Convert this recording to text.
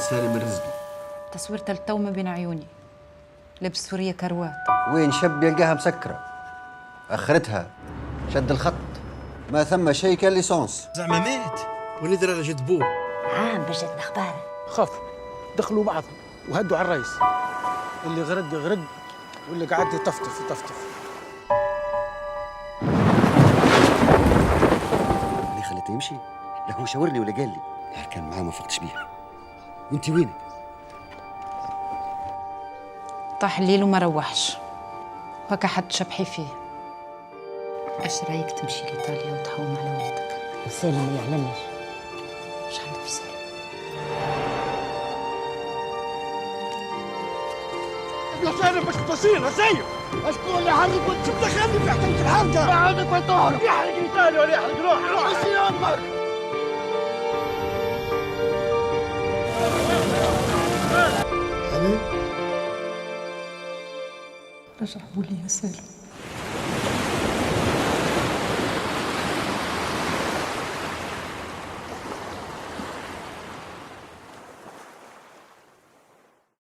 سالم الرزقي. تصويرة التومة بين عيوني، لبس سوريا كروات. وين شاب يلقاها مسكرة اخرتها شد الخط، ما ثم شيء كان ليسونس. زعما مات ونذر على جد بوه. عام باش الاخبار خافوا دخلوا بعضهم وهدوا على الرئيس، اللي غرق غرق واللي قاعد يطفطف يطفطف. اللي خليته يمشي؟ لا هو شاورني ولا قال لي، لا كان معاه ما فقتش بيها. وانت وينك؟ طاح الليل وما روحش، وهكا حد شبحي فيه. ايش رايك تمشي لايطاليا وتهوم على ولدك؟ وسالم ما يعلمش. ايش عندك في سالم؟ يا سالم باش تصير يا سيف، اشكون اللي حرق وانت دخلني في حكايه الحرقه؟ ما عندك وين تهرب؟ يحرق ايطاليا ولا يحرق روح بس يا اكبر. رجعوا لي يا سالم.